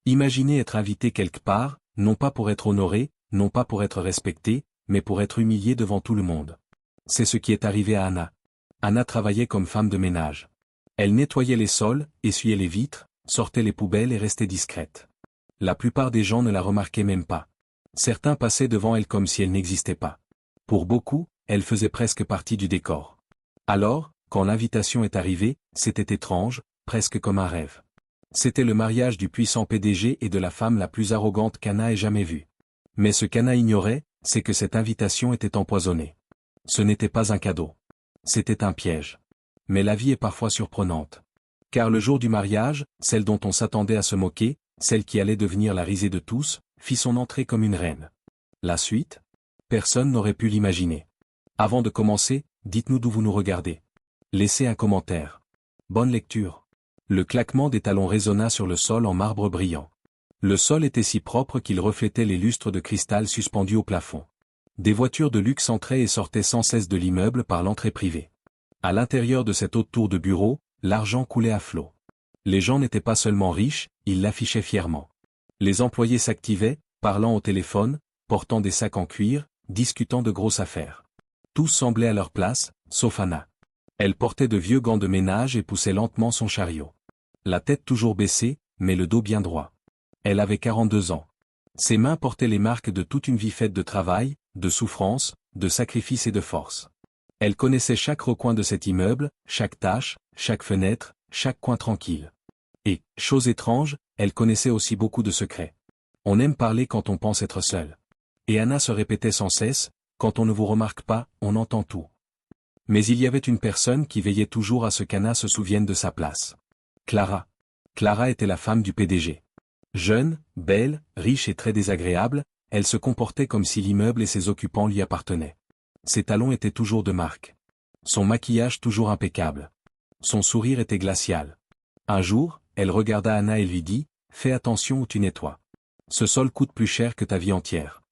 Imaginez être invité quelque part, non pas pour être honoré, non pas pour être respecté, mais pour être humilié devant tout le monde. C'est ce qui est arrivé à Anna. Anna travaillait comme femme de ménage. Elle nettoyait les sols, essuyait les vitres, sortait les poubelles et restait discrète. La plupart des gens ne la remarquaient même pas. Certains passaient devant elle comme si elle n'existait pas. Pour beaucoup, elle faisait presque partie du décor. Alors, quand l'invitation est arrivée, c'était étrange, presque comme un rêve. C'était le mariage du puissant PDG et de la femme la plus arrogante qu'Anna ait jamais vue. Mais ce qu'Anna ignorait, c'est que cette invitation était empoisonnée. Ce n'était pas un cadeau. C'était un piège. Mais la vie est parfois surprenante. Car le jour du mariage, celle dont on s'attendait à se moquer, celle qui allait devenir la risée de tous, fit son entrée comme une reine. La suite? Personne n'aurait pu l'imaginer. Avant de commencer, dites-nous d'où vous nous regardez. Laissez un commentaire. Bonne lecture. Le claquement des talons résonna sur le sol en marbre brillant. Le sol était si propre qu'il reflétait les lustres de cristal suspendus au plafond. Des voitures de luxe entraient et sortaient sans cesse de l'immeuble par l'entrée privée. À l'intérieur de cette haute tour de bureau, l'argent coulait à flot. Les gens n'étaient pas seulement riches, ils l'affichaient fièrement. Les employés s'activaient, parlant au téléphone, portant des sacs en cuir, discutant de grosses affaires. Tous semblaient à leur place, sauf Anna. Elle portait de vieux gants de ménage et poussait lentement son chariot. La tête toujours baissée, mais le dos bien droit. Elle avait 42 ans. Ses mains portaient les marques de toute une vie faite de travail, de souffrance, de sacrifice et de force. Elle connaissait chaque recoin de cet immeuble, chaque tâche, chaque fenêtre, chaque coin tranquille. Et, chose étrange, elle connaissait aussi beaucoup de secrets. On aime parler quand on pense être seul. Et Anna se répétait sans cesse, quand on ne vous remarque pas, on entend tout. Mais il y avait une personne qui veillait toujours à ce qu'Anna se souvienne de sa place. Clara. Clara était la femme du PDG. Jeune, belle, riche et très désagréable, elle se comportait comme si l'immeuble et ses occupants lui appartenaient. Ses talons étaient toujours de marque. Son maquillage toujours impeccable. Son sourire était glacial. Un jour, elle regarda Anna et lui dit, « Fais attention où tu nettoies. Ce sol coûte plus cher que ta vie entière. »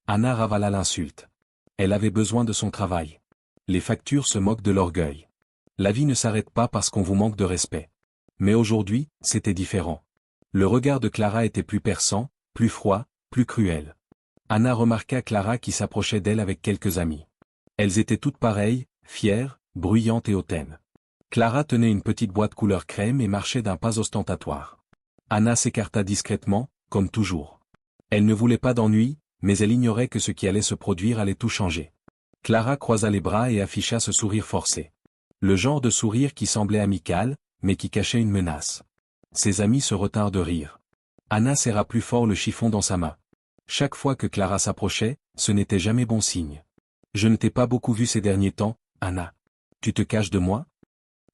Anna ravala l'insulte. Elle avait besoin de son travail. Les factures se moquent de l'orgueil. La vie ne s'arrête pas parce qu'on vous manque de respect. Mais aujourd'hui, c'était différent. Le regard de Clara était plus perçant, plus froid, plus cruel. Anna remarqua Clara qui s'approchait d'elle avec quelques amis. Elles étaient toutes pareilles, fières, bruyantes et hautaines. Clara tenait une petite boîte couleur crème et marchait d'un pas ostentatoire. Anna s'écarta discrètement, comme toujours. Elle ne voulait pas d'ennui, mais elle ignorait que ce qui allait se produire allait tout changer. Clara croisa les bras et afficha ce sourire forcé. Le genre de sourire qui semblait amical, mais qui cachait une menace. Ses amis se retinrent de rire. Anna serra plus fort le chiffon dans sa main. Chaque fois que Clara s'approchait, ce n'était jamais bon signe. « Je ne t'ai pas beaucoup vu ces derniers temps, Anna. Tu te caches de moi ?»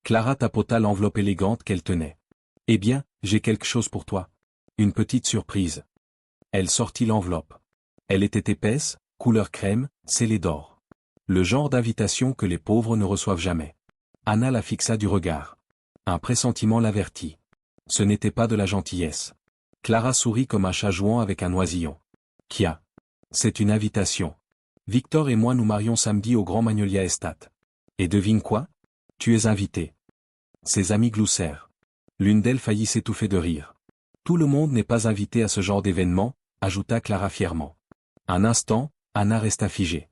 Clara tapota l'enveloppe élégante qu'elle tenait. « Eh bien, j'ai quelque chose pour toi. Une petite surprise. » Elle sortit l'enveloppe. Elle était épaisse, couleur crème, scellée d'or. Le genre d'invitation que les pauvres ne reçoivent jamais. Anna la fixa du regard. Un pressentiment l'avertit. Ce n'était pas de la gentillesse. Clara sourit comme un chat jouant avec un oisillon. « Kia. C'est une invitation. Victor et moi nous marions samedi au Grand Magnolia Estate. Et devine quoi? Tu es invité. » Ses amis gloussèrent. L'une d'elles faillit s'étouffer de rire. « Tout le monde n'est pas invité à ce genre d'événement, » ajouta Clara fièrement. Un instant, Anna resta figée.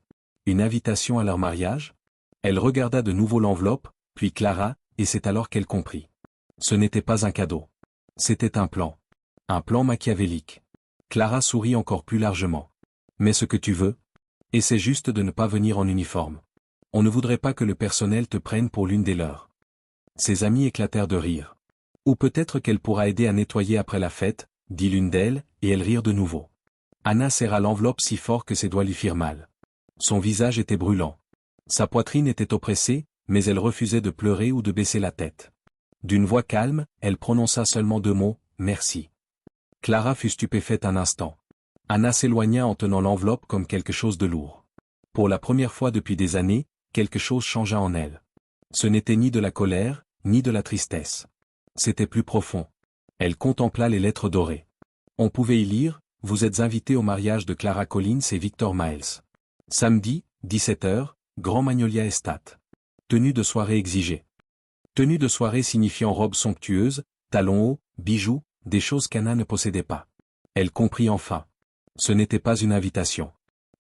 Une invitation à leur mariage? Elle regarda de nouveau l'enveloppe, puis Clara, et c'est alors qu'elle comprit. Ce n'était pas un cadeau. C'était un plan. Un plan machiavélique. Clara sourit encore plus largement. « Mais ce que tu veux? Et c'est juste de ne pas venir en uniforme. On ne voudrait pas que le personnel te prenne pour l'une des leurs. » Ses amis éclatèrent de rire. « Ou peut-être qu'elle pourra aider à nettoyer après la fête, » dit l'une d'elles, et elles rirent de nouveau. Anna serra l'enveloppe si fort que ses doigts lui firent mal. Son visage était brûlant. Sa poitrine était oppressée, mais elle refusait de pleurer ou de baisser la tête. D'une voix calme, elle prononça seulement 2 mots, « Merci ». Clara fut stupéfaite un instant. Anna s'éloigna en tenant l'enveloppe comme quelque chose de lourd. Pour la première fois depuis des années, quelque chose changea en elle. Ce n'était ni de la colère, ni de la tristesse. C'était plus profond. Elle contempla les lettres dorées. On pouvait y lire, « Vous êtes invité au mariage de Clara Collins et Victor Miles. Samedi, 17h, Grand Magnolia Estate. Tenue de soirée exigée. » Tenue de soirée signifiant robe somptueuse, talons hauts, bijoux, des choses qu'Anna ne possédait pas. Elle comprit enfin. Ce n'était pas une invitation.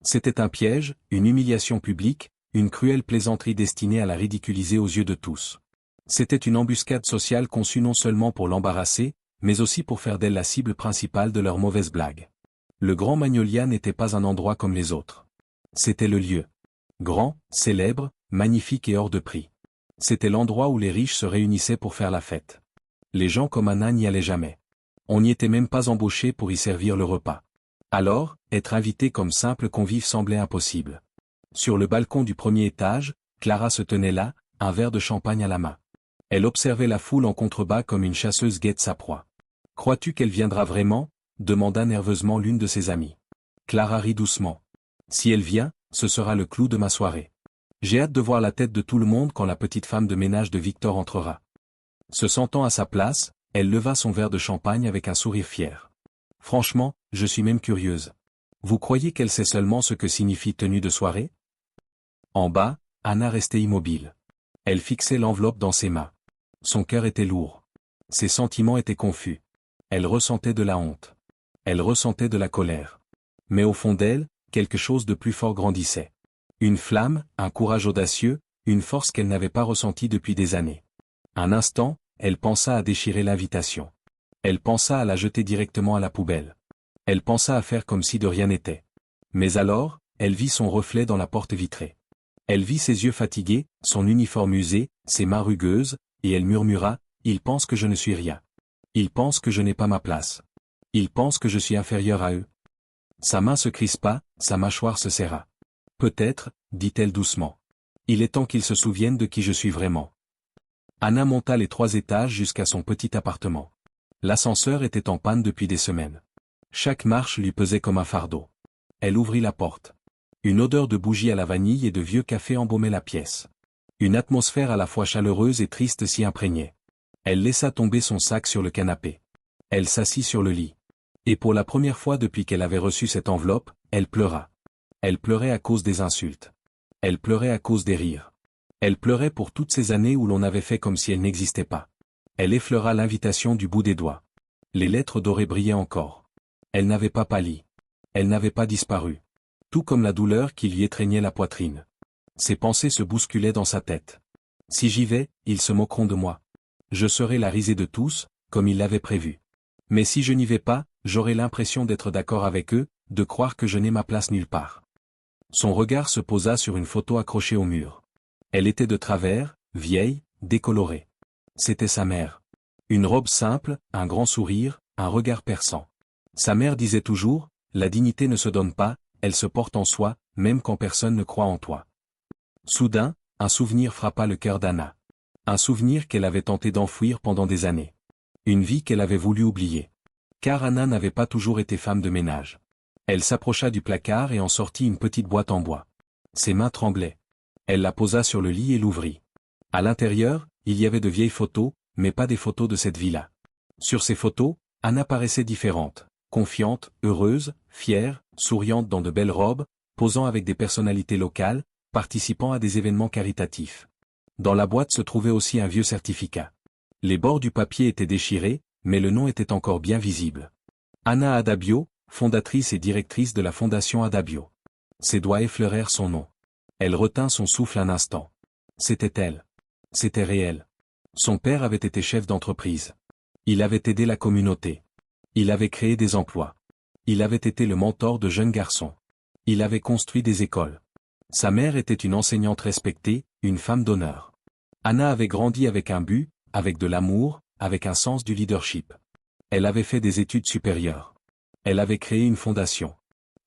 C'était un piège, une humiliation publique, une cruelle plaisanterie destinée à la ridiculiser aux yeux de tous. C'était une embuscade sociale conçue non seulement pour l'embarrasser, mais aussi pour faire d'elle la cible principale de leurs mauvaises blagues. Le Grand Magnolia n'était pas un endroit comme les autres. C'était le lieu. Grand, célèbre, magnifique et hors de prix. C'était l'endroit où les riches se réunissaient pour faire la fête. Les gens comme Anna n'y allaient jamais. On n'y était même pas embauché pour y servir le repas. Alors, être invité comme simple convive semblait impossible. Sur le balcon du premier étage, Clara se tenait là, un verre de champagne à la main. Elle observait la foule en contrebas comme une chasseuse guette sa proie. « Crois-tu qu'elle viendra vraiment ?» demanda nerveusement l'une de ses amies. Clara rit doucement. « Si elle vient, ce sera le clou de ma soirée. J'ai hâte de voir la tête de tout le monde quand la petite femme de ménage de Victor entrera. » Se sentant à sa place, elle leva son verre de champagne avec un sourire fier. « Franchement, je suis même curieuse. Vous croyez qu'elle sait seulement ce que signifie tenue de soirée ?» En bas, Anna restait immobile. Elle fixait l'enveloppe dans ses mains. Son cœur était lourd. Ses sentiments étaient confus. Elle ressentait de la honte. Elle ressentait de la colère. Mais au fond d'elle, quelque chose de plus fort grandissait. Une flamme, un courage audacieux, une force qu'elle n'avait pas ressentie depuis des années. Un instant, elle pensa à déchirer l'invitation. Elle pensa à la jeter directement à la poubelle. Elle pensa à faire comme si de rien n'était. Mais alors, elle vit son reflet dans la porte vitrée. Elle vit ses yeux fatigués, son uniforme usé, ses mains rugueuses, et elle murmura, « Ils pensent que je ne suis rien. Ils pensent que je n'ai pas ma place. Ils pensent que je suis inférieur à eux. » Sa main se crispa, sa mâchoire se serra. « Peut-être, dit-elle doucement. Il est temps qu'ils se souviennent de qui je suis vraiment. » Anna monta les 3 étages jusqu'à son petit appartement. L'ascenseur était en panne depuis des semaines. Chaque marche lui pesait comme un fardeau. Elle ouvrit la porte. Une odeur de bougie à la vanille et de vieux café embaumait la pièce. Une atmosphère à la fois chaleureuse et triste s'y imprégnait. Elle laissa tomber son sac sur le canapé. Elle s'assit sur le lit. Et pour la première fois depuis qu'elle avait reçu cette enveloppe, elle pleura. Elle pleurait à cause des insultes. Elle pleurait à cause des rires. Elle pleurait pour toutes ces années où l'on avait fait comme si elle n'existait pas. Elle effleura l'invitation du bout des doigts. Les lettres dorées brillaient encore. Elle n'avait pas pâli. Elle n'avait pas disparu. Tout comme la douleur qui lui étreignait la poitrine. Ses pensées se bousculaient dans sa tête. Si j'y vais, ils se moqueront de moi. Je serai la risée de tous, comme ils l'avaient prévu. Mais si je n'y vais pas, j'aurai l'impression d'être d'accord avec eux, de croire que je n'ai ma place nulle part. Son regard se posa sur une photo accrochée au mur. Elle était de travers, vieille, décolorée. C'était sa mère. Une robe simple, un grand sourire, un regard perçant. Sa mère disait toujours, « La dignité ne se donne pas, elle se porte en soi, même quand personne ne croit en toi. » Soudain, un souvenir frappa le cœur d'Anna. Un souvenir qu'elle avait tenté d'enfouir pendant des années. Une vie qu'elle avait voulu oublier. Car Anna n'avait pas toujours été femme de ménage. Elle s'approcha du placard et en sortit une petite boîte en bois. Ses mains tremblaient. Elle la posa sur le lit et l'ouvrit. À l'intérieur, il y avait de vieilles photos, mais pas des photos de cette vie-là. Sur ces photos, Anna paraissait différente, confiante, heureuse, fière, souriante dans de belles robes, posant avec des personnalités locales, participant à des événements caritatifs. Dans la boîte se trouvait aussi un vieux certificat. Les bords du papier étaient déchirés, mais le nom était encore bien visible. Anna Adabio, fondatrice et directrice de la Fondation Adabio. Ses doigts effleurèrent son nom. Elle retint son souffle un instant. C'était elle. C'était réel. Son père avait été chef d'entreprise. Il avait aidé la communauté. Il avait créé des emplois. Il avait été le mentor de jeunes garçons. Il avait construit des écoles. Sa mère était une enseignante respectée, une femme d'honneur. Anna avait grandi avec un but, avec de l'amour, avec un sens du leadership. Elle avait fait des études supérieures. Elle avait créé une fondation.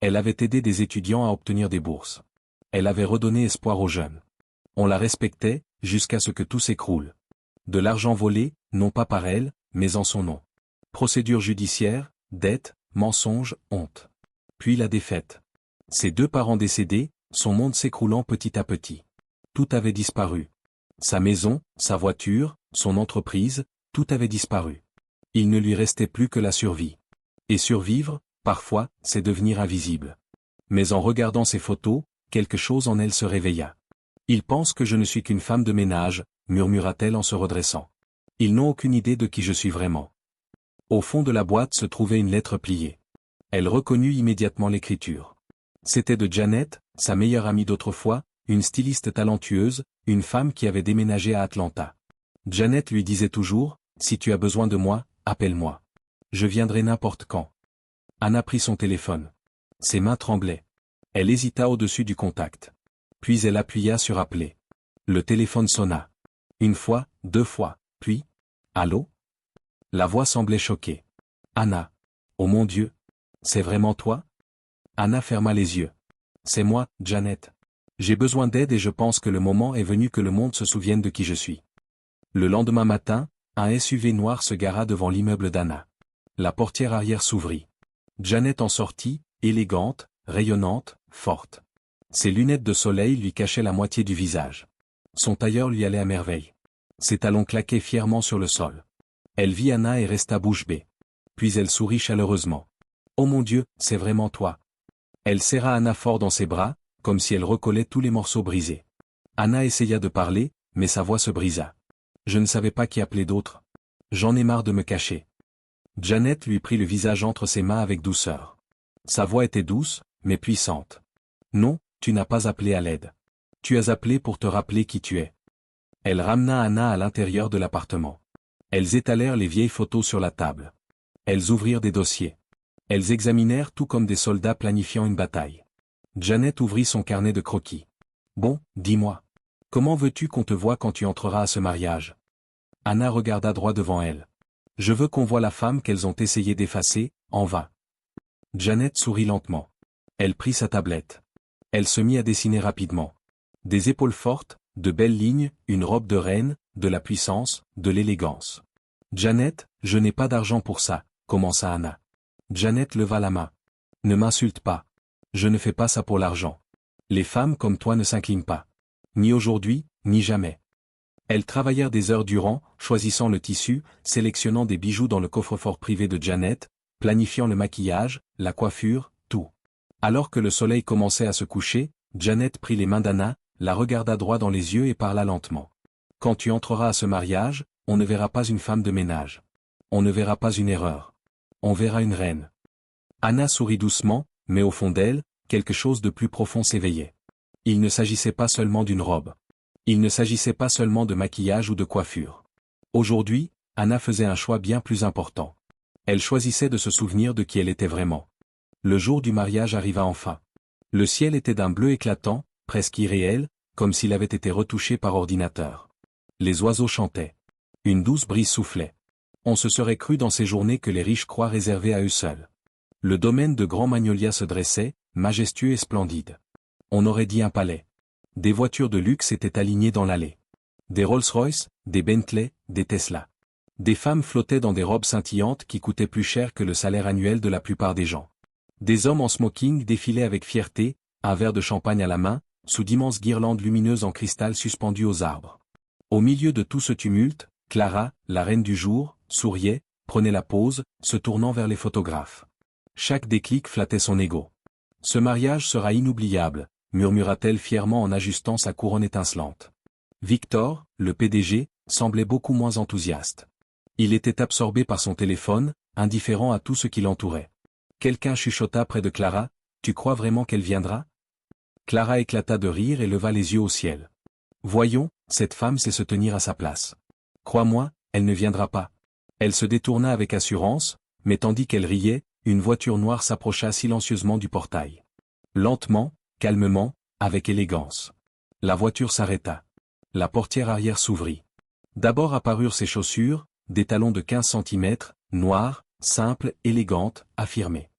Elle avait aidé des étudiants à obtenir des bourses. Elle avait redonné espoir aux jeunes. On la respectait, jusqu'à ce que tout s'écroule. De l'argent volé, non pas par elle, mais en son nom. Procédure judiciaire, dettes, mensonges, honte. Puis la défaite. Ses 2 parents décédés, son monde s'écroulant petit à petit. Tout avait disparu. Sa maison, sa voiture, son entreprise, tout avait disparu. Il ne lui restait plus que la survie. Et survivre, parfois, c'est devenir invisible. Mais en regardant ces photos, quelque chose en elle se réveilla. « Ils pensent que je ne suis qu'une femme de ménage », murmura-t-elle en se redressant. « Ils n'ont aucune idée de qui je suis vraiment. » Au fond de la boîte se trouvait une lettre pliée. Elle reconnut immédiatement l'écriture. C'était de Janet, sa meilleure amie d'autrefois, une styliste talentueuse, une femme qui avait déménagé à Atlanta. Janet lui disait toujours, « Si tu as besoin de moi, appelle-moi. Je viendrai n'importe quand. » Anna prit son téléphone. Ses mains tremblaient. Elle hésita au-dessus du contact. Puis elle appuya sur appeler. Le téléphone sonna. Une fois, deux fois, puis « Allô ?» La voix semblait choquée. « Anna. Oh mon Dieu. C'est vraiment toi ?» Anna ferma les yeux. « C'est moi, Janet. J'ai besoin d'aide et je pense que le moment est venu que le monde se souvienne de qui je suis. » Le lendemain matin, un SUV noir se gara devant l'immeuble d'Anna. La portière arrière s'ouvrit. Janet en sortit, élégante, rayonnante, forte. Ses lunettes de soleil lui cachaient la moitié du visage. Son tailleur lui allait à merveille. Ses talons claquaient fièrement sur le sol. Elle vit Anna et resta bouche bée. Puis elle sourit chaleureusement. « Oh mon Dieu, c'est vraiment toi. » Elle serra Anna fort dans ses bras, comme si elle recollait tous les morceaux brisés. Anna essaya de parler, mais sa voix se brisa. « Je ne savais pas qui appeler d'autre. J'en ai marre de me cacher. » Janet lui prit le visage entre ses mains avec douceur. Sa voix était douce, mais puissante. « Non, tu n'as pas appelé à l'aide. Tu as appelé pour te rappeler qui tu es. » Elle ramena Anna à l'intérieur de l'appartement. Elles étalèrent les vieilles photos sur la table. Elles ouvrirent des dossiers. Elles examinèrent tout comme des soldats planifiant une bataille. Janet ouvrit son carnet de croquis. « Bon, dis-moi. Comment veux-tu qu'on te voie quand tu entreras à ce mariage ?» Anna regarda droit devant elle. « Je veux qu'on voie la femme qu'elles ont essayé d'effacer, en vain. » Janet sourit lentement. Elle prit sa tablette. Elle se mit à dessiner rapidement. Des épaules fortes, de belles lignes, une robe de reine, de la puissance, de l'élégance. « Janet, je n'ai pas d'argent pour ça, » commença Anna. Janet leva la main. « Ne m'insulte pas. Je ne fais pas ça pour l'argent. Les femmes comme toi ne s'inclinent pas. Ni aujourd'hui, ni jamais. » Elles travaillèrent des heures durant, choisissant le tissu, sélectionnant des bijoux dans le coffre-fort privé de Janet, planifiant le maquillage, la coiffure, tout. Alors que le soleil commençait à se coucher, Janet prit les mains d'Anna, la regarda droit dans les yeux et parla lentement. « Quand tu entreras à ce mariage, on ne verra pas une femme de ménage. On ne verra pas une erreur. On verra une reine. » Anna sourit doucement, mais au fond d'elle, quelque chose de plus profond s'éveillait. Il ne s'agissait pas seulement d'une robe. Il ne s'agissait pas seulement de maquillage ou de coiffure. Aujourd'hui, Anna faisait un choix bien plus important. Elle choisissait de se souvenir de qui elle était vraiment. Le jour du mariage arriva enfin. Le ciel était d'un bleu éclatant, presque irréel, comme s'il avait été retouché par ordinateur. Les oiseaux chantaient. Une douce brise soufflait. On se serait cru dans ces journées que les riches croient réservées à eux seuls. Le domaine de Grand Magnolia se dressait, majestueux et splendide. On aurait dit un palais. Des voitures de luxe étaient alignées dans l'allée. Des Rolls-Royce, des Bentley, des Tesla. Des femmes flottaient dans des robes scintillantes qui coûtaient plus cher que le salaire annuel de la plupart des gens. Des hommes en smoking défilaient avec fierté, un verre de champagne à la main, sous d'immenses guirlandes lumineuses en cristal suspendues aux arbres. Au milieu de tout ce tumulte, Clara, la reine du jour, souriait, prenait la pose, se tournant vers les photographes. Chaque déclic flattait son ego. « Ce mariage sera inoubliable », murmura-t-elle fièrement en ajustant sa couronne étincelante. Victor, le PDG, semblait beaucoup moins enthousiaste. Il était absorbé par son téléphone, indifférent à tout ce qui l'entourait. Quelqu'un chuchota près de Clara, « Tu crois vraiment qu'elle viendra ?» Clara éclata de rire et leva les yeux au ciel. « Voyons, cette femme sait se tenir à sa place. Crois-moi, elle ne viendra pas. » Elle se détourna avec assurance, mais tandis qu'elle riait, une voiture noire s'approcha silencieusement du portail. Lentement, calmement, avec élégance. La voiture s'arrêta. La portière arrière s'ouvrit. D'abord apparurent ses chaussures, des talons de 15 centimètres, noires, simples, élégantes, affirmées.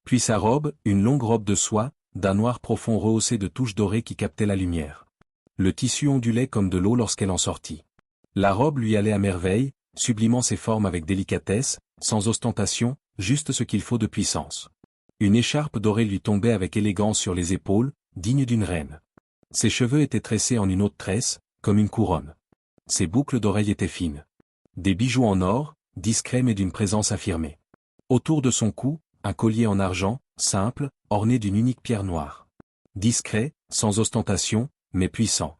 Puis sa robe, une longue robe de soie, d'un noir profond rehaussé de touches dorées qui captaient la lumière. Le tissu ondulait comme de l'eau lorsqu'elle en sortit. La robe lui allait à merveille, sublimant ses formes avec délicatesse, sans ostentation, juste ce qu'il faut de puissance. Une écharpe dorée lui tombait avec élégance sur les épaules, digne d'une reine. Ses cheveux étaient tressés en une haute tresse, comme une couronne. Ses boucles d'oreilles étaient fines. Des bijoux en or, discrets mais d'une présence affirmée. Autour de son cou, un collier en argent, simple, orné d'une unique pierre noire. Discret, sans ostentation, mais puissant.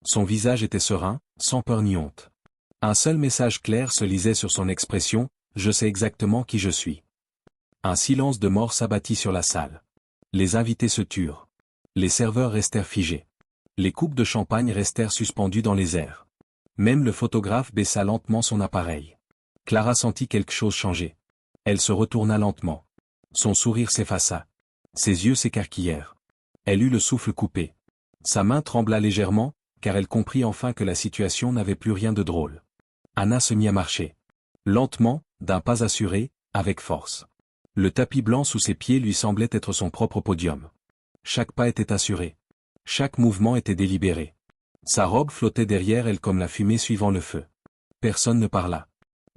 Son visage était serein, sans peur ni honte. Un seul message clair se lisait sur son expression, je sais exactement qui je suis. Un silence de mort s'abattit sur la salle. Les invités se turent. Les serveurs restèrent figés. Les coupes de champagne restèrent suspendues dans les airs. Même le photographe baissa lentement son appareil. Clara sentit quelque chose changer. Elle se retourna lentement. Son sourire s'effaça. Ses yeux s'écarquillèrent. Elle eut le souffle coupé. Sa main trembla légèrement, car elle comprit enfin que la situation n'avait plus rien de drôle. Anna se mit à marcher. Lentement, d'un pas assuré, avec force. Le tapis blanc sous ses pieds lui semblait être son propre podium. Chaque pas était assuré. Chaque mouvement était délibéré. Sa robe flottait derrière elle comme la fumée suivant le feu. Personne ne parla.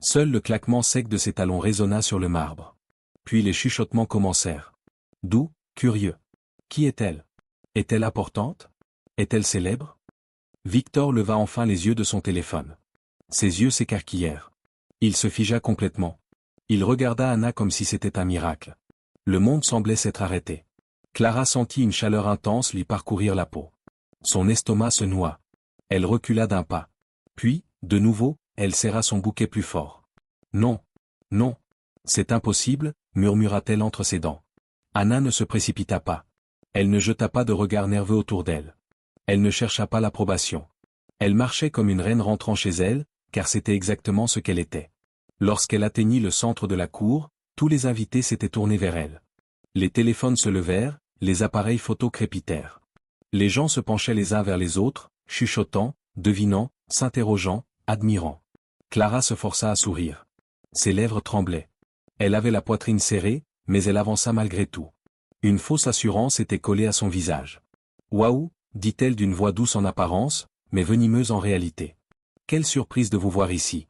Seul le claquement sec de ses talons résonna sur le marbre. Puis les chuchotements commencèrent. Doux, curieux. Qui est-elle? Est-elle importante? Est-elle célèbre? Victor leva enfin les yeux de son téléphone. Ses yeux s'écarquillèrent. Il se figea complètement. Il regarda Anna comme si c'était un miracle. Le monde semblait s'être arrêté. Clara sentit une chaleur intense lui parcourir la peau. Son estomac se noua. Elle recula d'un pas. Puis, de nouveau, elle serra son bouquet plus fort. Non. Non. C'est impossible, murmura-t-elle entre ses dents. Anna ne se précipita pas. Elle ne jeta pas de regard nerveux autour d'elle. Elle ne chercha pas l'approbation. Elle marchait comme une reine rentrant chez elle, car c'était exactement ce qu'elle était. Lorsqu'elle atteignit le centre de la cour, tous les invités s'étaient tournés vers elle. Les téléphones se levèrent, les appareils photo crépitèrent. Les gens se penchaient les uns vers les autres, chuchotant, devinant, s'interrogeant, admirant. Clara se força à sourire. Ses lèvres tremblaient. Elle avait la poitrine serrée, mais elle avança malgré tout. Une fausse assurance était collée à son visage. « Waouh !» dit-elle d'une voix douce en apparence, mais venimeuse en réalité. « Quelle surprise de vous voir ici !»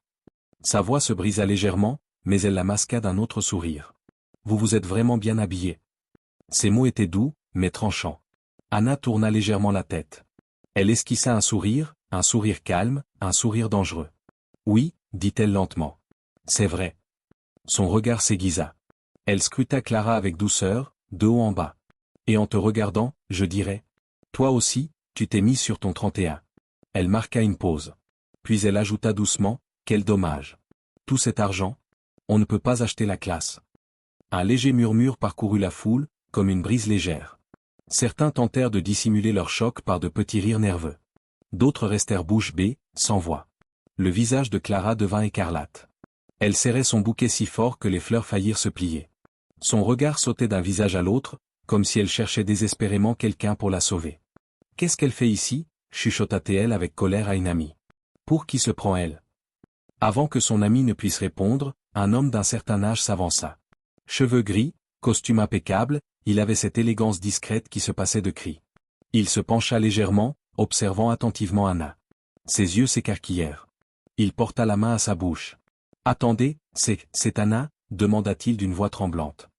Sa voix se brisa légèrement, mais elle la masqua d'un autre sourire. « Vous vous êtes vraiment bien habillé. » Ces mots étaient doux, mais tranchants. Anna tourna légèrement la tête. Elle esquissa un sourire calme, un sourire dangereux. « Oui, » dit-elle lentement. « C'est vrai. » Son regard s'aiguisa. Elle scruta Clara avec douceur, de haut en bas. « Et en te regardant, je dirais. Toi aussi, tu t'es mise sur ton 31. » Elle marqua une pause. Puis elle ajouta doucement, « Quel dommage. Tout cet argent, on ne peut pas acheter la classe. » Un léger murmure parcourut la foule, comme une brise légère. Certains tentèrent de dissimuler leur choc par de petits rires nerveux. D'autres restèrent bouche bée, sans voix. Le visage de Clara devint écarlate. Elle serrait son bouquet si fort que les fleurs faillirent se plier. Son regard sautait d'un visage à l'autre, comme si elle cherchait désespérément quelqu'un pour la sauver. « Qu'est-ce qu'elle fait ici ?» chuchota-t-elle avec colère à une amie. « Pour qui se prend-elle » Avant que son amie ne puisse répondre, un homme d'un certain âge s'avança. Cheveux gris, costume impeccable, il avait cette élégance discrète qui se passait de cris. Il se pencha légèrement, observant attentivement Anna. Ses yeux s'écarquillèrent. Il porta la main à sa bouche. « Attendez, c'est Anna ?» demanda-t-il d'une voix tremblante.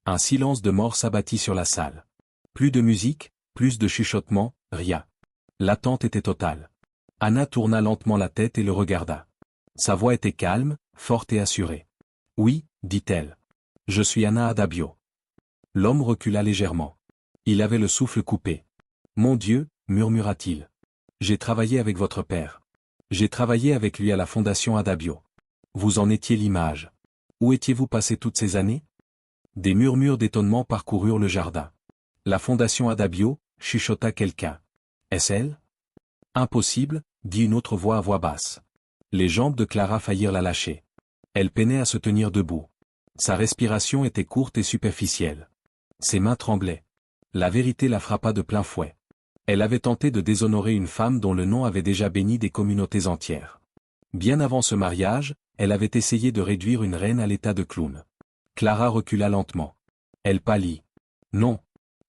Un silence de mort s'abattit sur la salle. Plus de musique, plus de chuchotements, rien. L'attente était totale. Anna tourna lentement la tête et le regarda. Sa voix était calme, forte et assurée. « Oui, » dit-elle. « Je suis Anna Adabio. » L'homme recula légèrement. Il avait le souffle coupé. « Mon Dieu, » murmura-t-il. « J'ai travaillé avec votre père. J'ai travaillé avec lui à la Fondation Adabio. Vous en étiez l'image. Où étiez-vous passé toutes ces années ?» Des murmures d'étonnement parcoururent le jardin. « La Fondation Adabio » chuchota quelqu'un. « Est-ce elle ?» « Impossible » dit une autre voix à voix basse. Les jambes de Clara faillirent la lâcher. Elle peinait à se tenir debout. Sa respiration était courte et superficielle. Ses mains tremblaient. La vérité la frappa de plein fouet. Elle avait tenté de déshonorer une femme dont le nom avait déjà béni des communautés entières. Bien avant ce mariage, elle avait essayé de réduire une reine à l'état de clown. Clara recula lentement. Elle pâlit. « Non.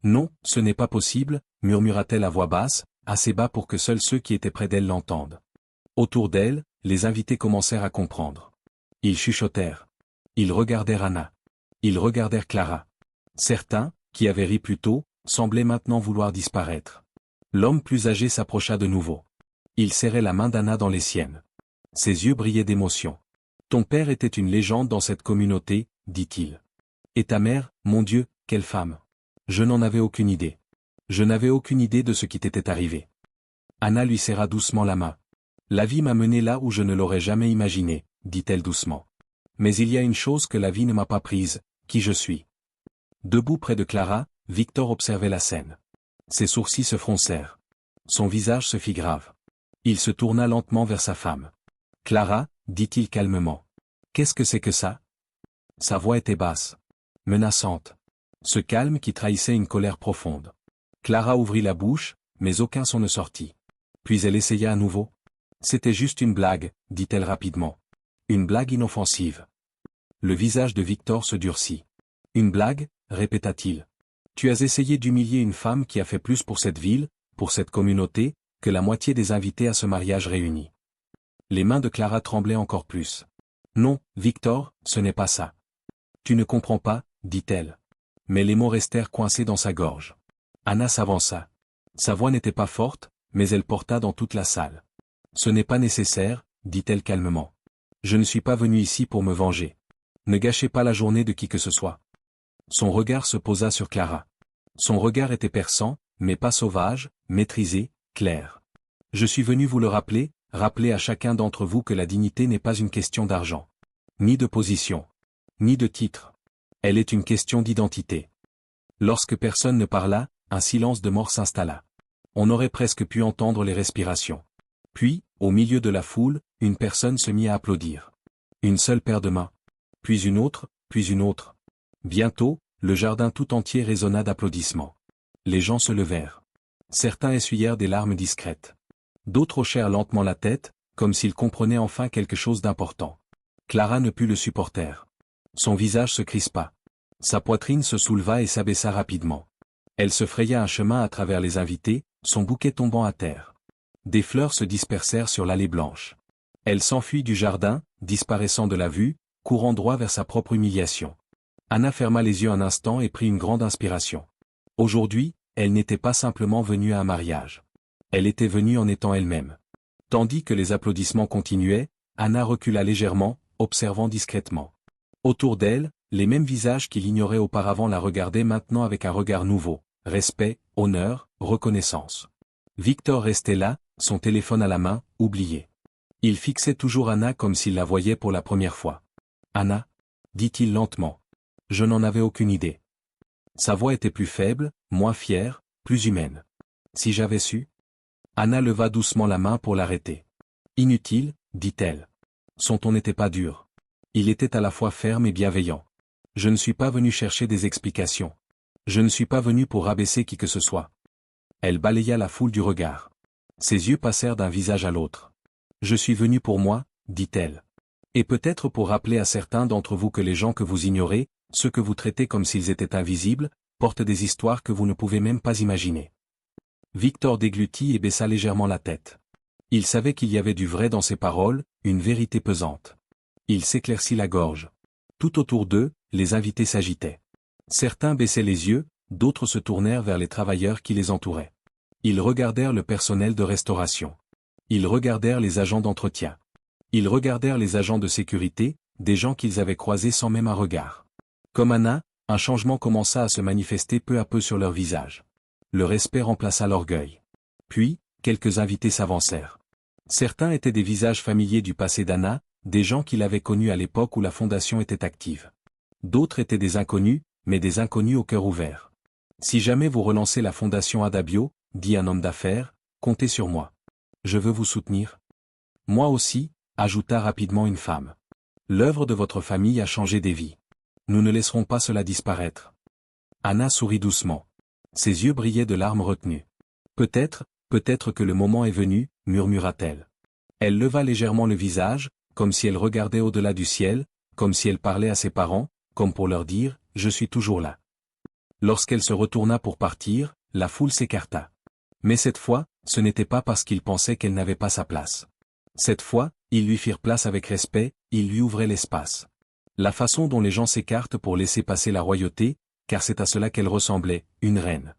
Non, ce n'est pas possible » murmura-t-elle à voix basse, assez bas pour que seuls ceux qui étaient près d'elle l'entendent. Autour d'elle, les invités commencèrent à comprendre. Ils chuchotèrent. Ils regardèrent Anna. Ils regardèrent Clara. Certains, qui avaient ri plus tôt, semblaient maintenant vouloir disparaître. L'homme plus âgé s'approcha de nouveau. Il serrait la main d'Anna dans les siennes. Ses yeux brillaient d'émotion. « Ton père était une légende dans cette communauté, » dit-il. « Et ta mère, mon Dieu, quelle femme !» Je n'en avais aucune idée. Je n'avais aucune idée de ce qui t'était arrivé. Anna lui serra doucement la main. « La vie m'a mené là où je ne l'aurais jamais imaginé, » dit-elle doucement. « Mais il y a une chose que la vie ne m'a pas prise, qui je suis. Debout près de Clara, Victor observait la scène. Ses sourcils se froncèrent. Son visage se fit grave. Il se tourna lentement vers sa femme. « Clara, dit-il calmement. Qu'est-ce que c'est que ça ?» Sa voix était basse. Menaçante. Ce calme qui trahissait une colère profonde. Clara ouvrit la bouche, mais aucun son ne sortit. Puis elle essaya à nouveau. « C'était juste une blague, dit-elle rapidement. Une blague inoffensive. » Le visage de Victor se durcit. « Une blague ?» répéta-t-il. « Tu as essayé d'humilier une femme qui a fait plus pour cette ville, pour cette communauté, que la moitié des invités à ce mariage réunis. » Les mains de Clara tremblaient encore plus. « Non, Victor, ce n'est pas ça. »« Tu ne comprends pas, » dit-elle. Mais les mots restèrent coincés dans sa gorge. Anna s'avança. Sa voix n'était pas forte, mais elle porta dans toute la salle. « Ce n'est pas nécessaire, » dit-elle calmement. « Je ne suis pas venue ici pour me venger. Ne gâchez pas la journée de qui que ce soit. » Son regard se posa sur Clara. Son regard était perçant, mais pas sauvage, maîtrisé, clair. « Je suis venu vous le rappeler, rappeler à chacun d'entre vous que la dignité n'est pas une question d'argent. Ni de position. Ni de titre. Elle est une question d'identité. » Lorsque personne ne parla, un silence de mort s'installa. On aurait presque pu entendre les respirations. Puis, au milieu de la foule, une personne se mit à applaudir. Une seule paire de mains. Puis une autre, puis une autre. Bientôt, le jardin tout entier résonna d'applaudissements. Les gens se levèrent. Certains essuyèrent des larmes discrètes. D'autres hochèrent lentement la tête, comme s'ils comprenaient enfin quelque chose d'important. Clara ne put le supporter. Son visage se crispa. Sa poitrine se souleva et s'abaissa rapidement. Elle se fraya un chemin à travers les invités, son bouquet tombant à terre. Des fleurs se dispersèrent sur l'allée blanche. Elle s'enfuit du jardin, disparaissant de la vue, courant droit vers sa propre humiliation. Anna ferma les yeux un instant et prit une grande inspiration. Aujourd'hui, elle n'était pas simplement venue à un mariage. Elle était venue en étant elle-même. Tandis que les applaudissements continuaient, Anna recula légèrement, observant discrètement. Autour d'elle, les mêmes visages qui l'ignoraient auparavant la regardaient maintenant avec un regard nouveau, respect, honneur, reconnaissance. Victor restait là, son téléphone à la main, oublié. Il fixait toujours Anna comme s'il la voyait pour la première fois. « Anna » dit-il lentement. Je n'en avais aucune idée. Sa voix était plus faible, moins fière, plus humaine. Si j'avais su. Anna leva doucement la main pour l'arrêter. Inutile, dit-elle. Son ton n'était pas dur. Il était à la fois ferme et bienveillant. Je ne suis pas venu chercher des explications. Je ne suis pas venu pour rabaisser qui que ce soit. Elle balaya la foule du regard. Ses yeux passèrent d'un visage à l'autre. Je suis venu pour moi, dit-elle. Et peut-être pour rappeler à certains d'entre vous que les gens que vous ignorez, ceux que vous traitez comme s'ils étaient invisibles, portent des histoires que vous ne pouvez même pas imaginer. Victor déglutit et baissa légèrement la tête. Il savait qu'il y avait du vrai dans ses paroles, une vérité pesante. Il s'éclaircit la gorge. Tout autour d'eux, les invités s'agitaient. Certains baissaient les yeux, d'autres se tournèrent vers les travailleurs qui les entouraient. Ils regardèrent le personnel de restauration. Ils regardèrent les agents d'entretien. Ils regardèrent les agents de sécurité, des gens qu'ils avaient croisés sans même un regard. Comme Anna, un changement commença à se manifester peu à peu sur leur visage. Le respect remplaça l'orgueil. Puis, quelques invités s'avancèrent. Certains étaient des visages familiers du passé d'Anna, des gens qu'il avait connus à l'époque où la fondation était active. D'autres étaient des inconnus, mais des inconnus au cœur ouvert. Si jamais vous relancez la fondation Adabio, dit un homme d'affaires, comptez sur moi. Je veux vous soutenir. Moi aussi, ajouta rapidement une femme. L'œuvre de votre famille a changé des vies. Nous ne laisserons pas cela disparaître. Anna sourit doucement. Ses yeux brillaient de larmes retenues. Peut-être que le moment est venu, murmura-t-elle. Elle leva légèrement le visage, comme si elle regardait au-delà du ciel, comme si elle parlait à ses parents, comme pour leur dire, je suis toujours là. Lorsqu'elle se retourna pour partir, la foule s'écarta. Mais cette fois, ce n'était pas parce qu'ils pensaient qu'elle n'avait pas sa place. Cette fois, ils lui firent place avec respect, ils lui ouvraient l'espace. La façon dont les gens s'écartent pour laisser passer la royauté, car c'est à cela qu'elle ressemblait, une reine.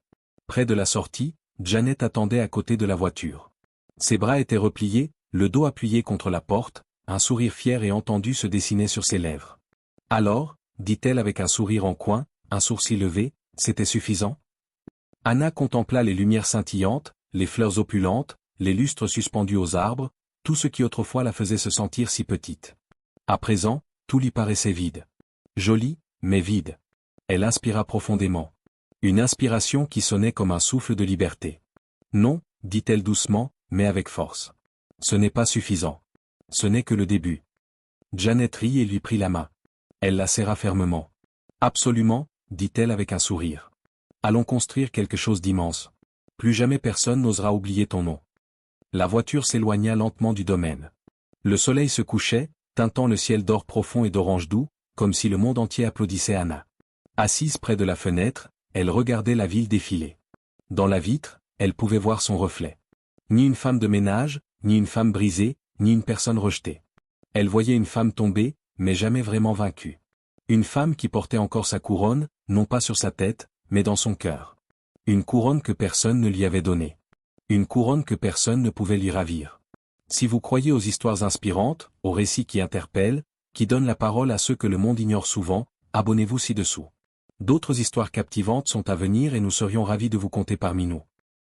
Près de la sortie, Janet attendait à côté de la voiture. Ses bras étaient repliés, le dos appuyé contre la porte, un sourire fier et entendu se dessinait sur ses lèvres. Alors, dit-elle avec un sourire en coin, un sourcil levé, c'était suffisant? Anna contempla les lumières scintillantes, les fleurs opulentes, les lustres suspendus aux arbres, tout ce qui autrefois la faisait se sentir si petite. À présent, tout lui paraissait vide. Joli, mais vide. Elle inspira profondément. Une inspiration qui sonnait comme un souffle de liberté. Non, dit-elle doucement, mais avec force. Ce n'est pas suffisant. Ce n'est que le début. Janet rit et lui prit la main. Elle la serra fermement. Absolument, dit-elle avec un sourire. Allons construire quelque chose d'immense. Plus jamais personne n'osera oublier ton nom. La voiture s'éloigna lentement du domaine. Le soleil se couchait, teintant le ciel d'or profond et d'orange doux, comme si le monde entier applaudissait Anna. Assise près de la fenêtre, elle regardait la ville défiler. Dans la vitre, elle pouvait voir son reflet. Ni une femme de ménage, ni une femme brisée, ni une personne rejetée. Elle voyait une femme tombée, mais jamais vraiment vaincue. Une femme qui portait encore sa couronne, non pas sur sa tête, mais dans son cœur. Une couronne que personne ne lui avait donnée. Une couronne que personne ne pouvait lui ravir. Si vous croyez aux histoires inspirantes, aux récits qui interpellent, qui donnent la parole à ceux que le monde ignore souvent, abonnez-vous ci-dessous. D'autres histoires captivantes sont à venir et nous serions ravis de vous compter parmi nous.